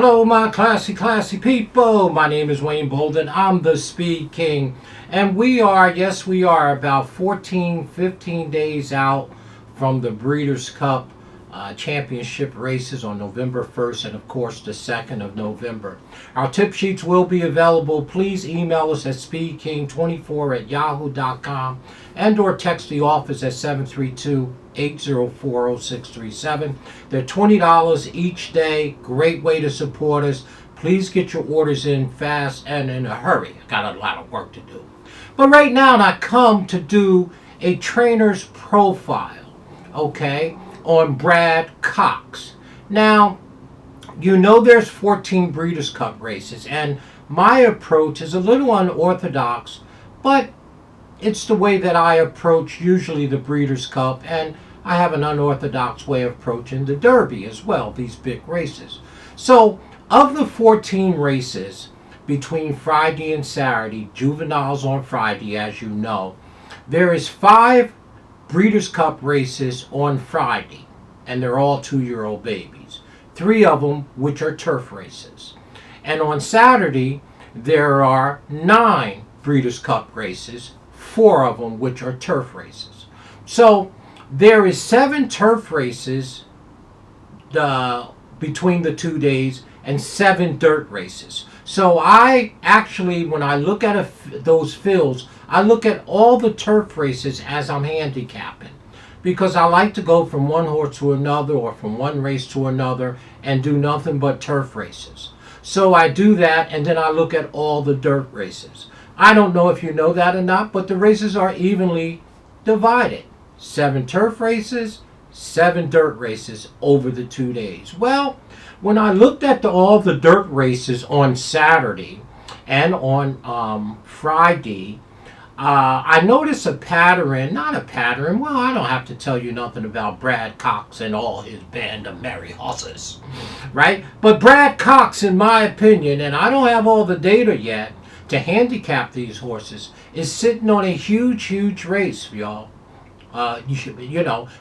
Hello, my classy people. My name is Wayne Bolden. I'm the Speed King. And yes, we are about 14, 15 days out from the Breeders' Cup championship races on November 1st and, of course, the 2nd of November. Our tip sheets will be available. Please email us at speedking24@yahoo.com and or text the office at 732-804-0637. They're $20 each day. Great way to support us. Please get your orders in fast and in a hurry. I got a lot of work to do. But right now, I come to do a trainer's profile, okay, on Brad Cox. Now, you know there's 14 Breeders' Cup races, and my approach is a little unorthodox, but it's the way that I approach usually the Breeders' Cup, and I have an unorthodox way of approaching the Derby as well, these big races. So, of the 14 races between Friday and Saturday, juveniles on Friday, as you know, there is 5 Breeders' Cup races on Friday, and they're all 2-year-old babies. 3 of them which are turf races. And on Saturday, there are 9 Breeders' Cup races, 4 of them which are turf races. So there is 7 turf races between the 2 days and 7 dirt races. So I actually, when I look at those fields, I look at all the turf races as I'm handicapping, because I like to go from one horse to another or from one race to another and do nothing but turf races. So I do that, and then I look at all the dirt races. I don't know if you know that or not, but the races are evenly divided. 7 turf races, 7 dirt races over the 2 days. Well, when I looked at all the dirt races on Saturday and on Friday, I noticed a pattern, not a pattern, well, I don't have to tell you nothing about Brad Cox and all his band of merry horses, right? But Brad Cox, in my opinion, and I don't have all the data yet to handicap these horses, is sitting on a huge race, y'all.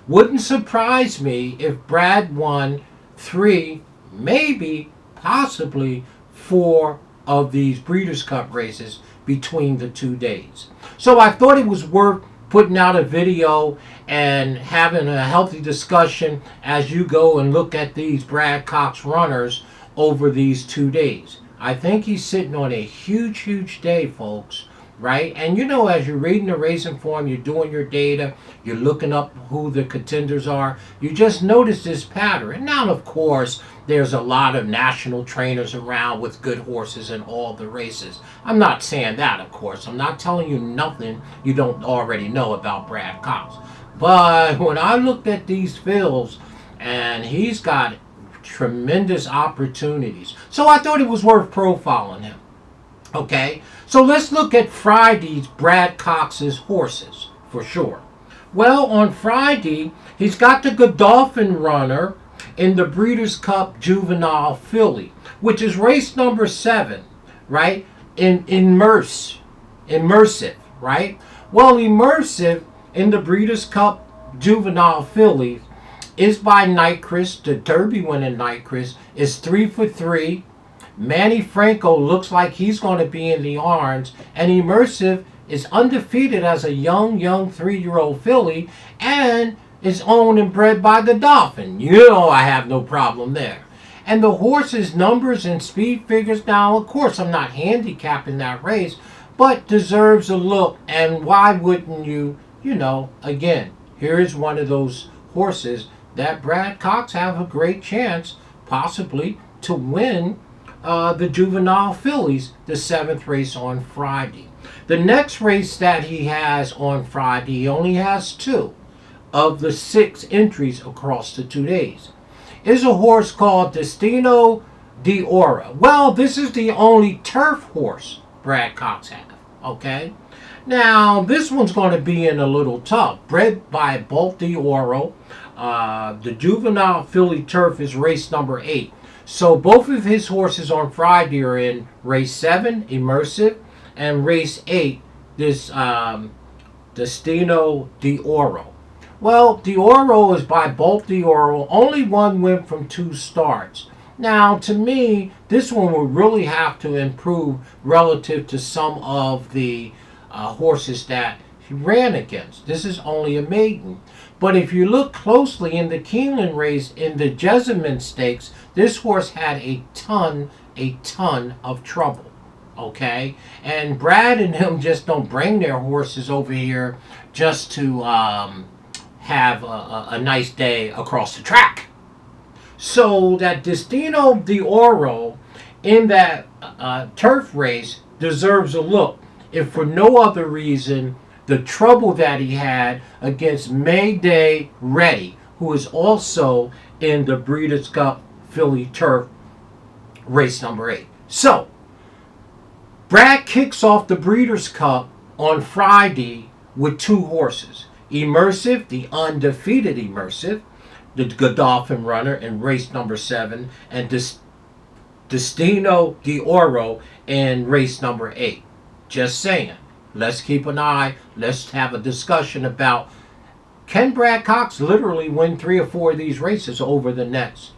Wouldn't surprise me if Brad won 3, maybe, possibly 4 of these Breeders' Cup races between the 2 days. So I thought it was worth putting out a video and having a healthy discussion as you go and look at these Brad Cox runners over these 2 days. I think he's sitting on a huge day, folks, right? And as you're reading the racing form, you're doing your data, you're looking up who the contenders are, you just notice this pattern. And now, of course, there's a lot of national trainers around with good horses in all the races. I'm not saying that, of course. I'm not telling you nothing you don't already know about Brad Cox. But when I looked at these fields, and he's got tremendous opportunities, so I thought it was worth profiling him. Okay, so let's look at Friday's Brad Cox's horses for sure. Well, on Friday, he's got the Godolphin runner in the Breeders' Cup Juvenile Filly, which is race number 7, right? Immersive, right? Well, Immersive in the Breeders' Cup Juvenile Filly is by Nyquist. The Derby winning Nyquist is 3 for 3. Manny Franco looks like he's going to be in the orange, and Immersive is undefeated as a young 3-year-old filly and is owned and bred by Godolphin. I have no problem there. And the horse's numbers and speed figures, now, of course, I'm not handicapping that race, but deserves a look. And why wouldn't you, again, here is one of those horses that Brad Cox have a great chance, possibly, to win the juvenile fillies, the 7th race on Friday. The next race that he has on Friday, he only has 2 of the 6 entries across the 2 days, is a horse called Destino d'Oro. Well, this is the only turf horse Brad Cox has, okay? Now, this one's going to be in a little tough. Bred by Bolt d'Oro, the juvenile filly turf is race number 8. So both of his horses on Friday are in race 7, Immersive, and race 8, this Destino d'Oro. Well, d'Oro is by Bolt d'Oro. Only one win from 2 starts. Now, to me, this one would really have to improve relative to some of the horses that he ran against. This is only a maiden. But if you look closely in the Keeneland race in the Jessamine Stakes, this horse had a ton of trouble. Okay? And Brad and him just don't bring their horses over here just to have a nice day across the track. So that Destino d'Oro in that turf race deserves a look, if for no other reason, the trouble that he had against Mayday Ready, who is also in the Breeders' Cup Philly Turf race number 8. So, Brad kicks off the Breeders' Cup on Friday with 2 horses. Immersive, the undefeated Immersive, the Godolphin runner in race number 7, and Destino d'Oro in race number 8. Just saying. Let's keep an eye. Let's have a discussion about, can Brad Cox literally win 3 or 4 of these races over the next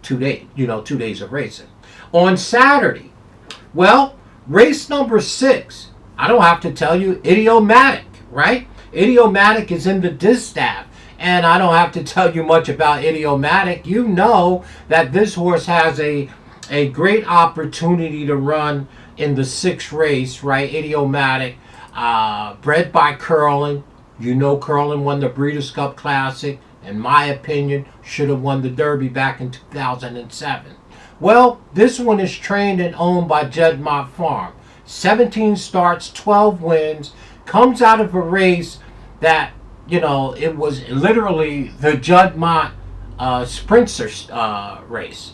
2 days? 2 days of racing. On Saturday, well, race number 6, I don't have to tell you, Idiomatic, right? Idiomatic is in the distaff. And I don't have to tell you much about Idiomatic. You know that this horse has a great opportunity to run in the 6th race, right? Idiomatic, bred by Curlin. You know Curlin won the Breeders' Cup Classic. In my opinion, should have won the Derby back in 2007. Well, this one is trained and owned by Jedmont Farm. 17 starts, 12 wins. Comes out of a race that, it was literally the Jedmont Sprinter race.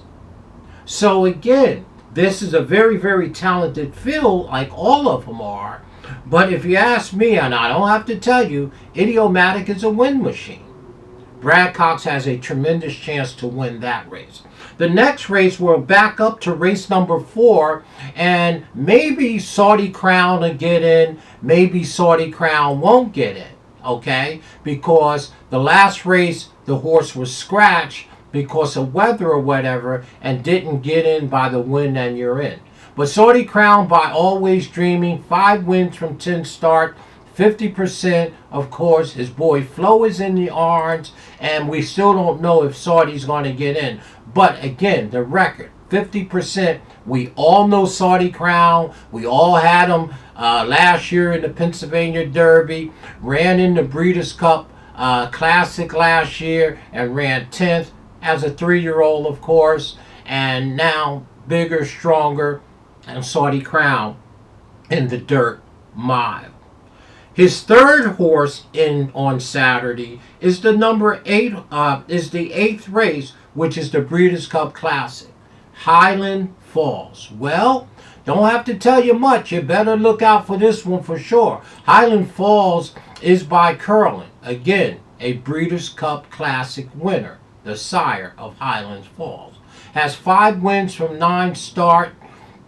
So again, this is a very, very talented field, like all of them are. But if you ask me, and I don't have to tell you, Idiomatic is a win machine. Brad Cox has a tremendous chance to win that race. The next race, we'll back up to race number 4, and maybe Saudi Crown will get in, maybe Saudi Crown won't get in, okay? Because the last race, the horse was scratched because of weather or whatever, and didn't get in by the win and you're in. But Saudi Crown, by Always Dreaming, 5 wins from 10 start, 50%. Of course, his boy Flo is in the orange, and we still don't know if Saudi's going to get in. But again, the record, 50%. We all know Saudi Crown. We all had him last year in the Pennsylvania Derby. Ran in the Breeders' Cup Classic last year and ran 10th as a 3-year-old, of course. And now bigger, stronger, and Saudi Crown in the dirt mile. His third horse on Saturday is the number 8, is the 8th race, which is the Breeders' Cup Classic, Highland Falls. Well, don't have to tell you much. You better look out for this one for sure. Highland Falls is by Curlin. Again, a Breeders' Cup Classic winner, the sire of Highland Falls. Has 5 wins from 9 start.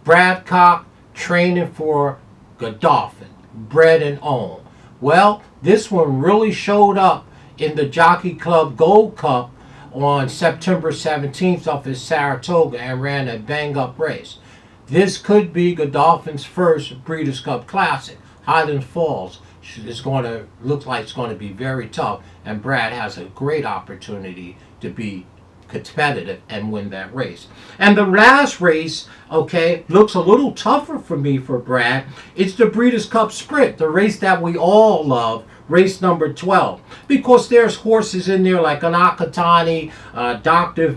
Brad Cox training for Godolphin, bred and owned. Well, this one really showed up in the Jockey Club Gold Cup on September 17th up at Saratoga and ran a bang-up race. This could be Godolphin's first Breeders' Cup Classic. Highland Falls is going to look like it's going to be very tough, and Brad has a great opportunity to be competitive and win that race. And the last race, okay, looks a little tougher for me for Brad. It's the Breeders' Cup Sprint, the race that we all love, race number 12. Because there's horses in there like an Akatani, Dr.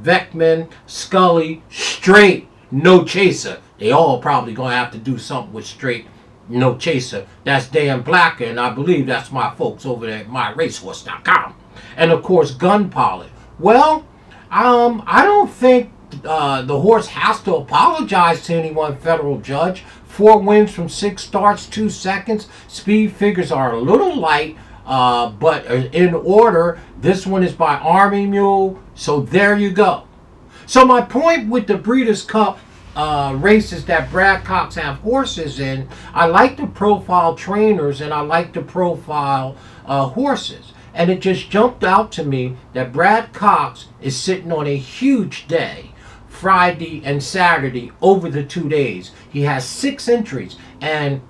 Veckman, Scully, Straight, No Chaser. They all probably going to have to do something with Straight, No Chaser. That's Dan Blacker, and I believe that's my folks over there at myracehorse.com. And of course, Gun Pilot. Well, I don't think the horse has to apologize to any one federal judge. 4 wins from 6 starts, 2 seconds. Speed figures are a little light, but in order. This one is by Army Mule, so there you go. So my point with the Breeders' Cup races that Brad Cox have horses in, I like to profile trainers and I like to profile horses. And it just jumped out to me that Brad Cox is sitting on a huge day, Friday and Saturday, over the 2 days. He has 6 entries, and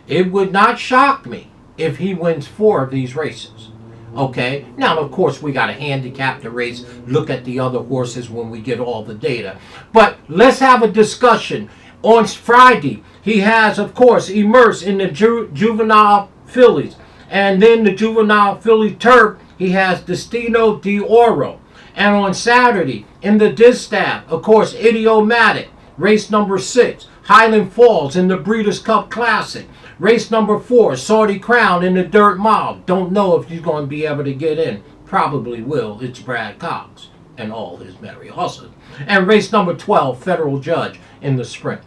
it would not shock me if he wins 4 of these races. Okay, now of course we got to handicap the race, look at the other horses when we get all the data. But let's have a discussion. On Friday, he has, of course, Immerse in the juvenile fillies. And then the juvenile filly turf, he has Destino d'Oro. And on Saturday, in the distaff, of course, Idiomatic, race number 6. Highland Falls in the Breeders' Cup Classic. Race number 4, Saudi Crown in the Dirt Mile. Don't know if he's going to be able to get in. Probably will. It's Brad Cox and all his merry horses. And race number 12, Federal Judge in the Sprint.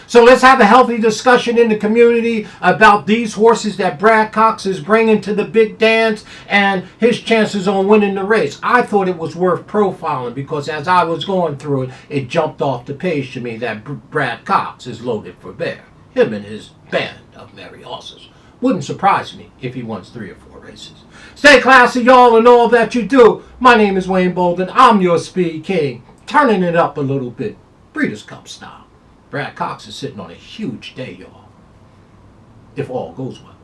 So let's have a healthy discussion in the community about these horses that Brad Cox is bringing to the big dance and his chances on winning the race. I thought it was worth profiling because as I was going through it, it jumped off the page to me that Brad Cox is loaded for bear. Him and his band of merry horses. Wouldn't surprise me if he wins 3 or 4 races. Stay classy, y'all, in all that you do. My name is Wayne Bolden. I'm your Speed King. Turning it up a little bit. Breeders' Cup style. Brad Cox is sitting on a huge day, y'all. If all goes well.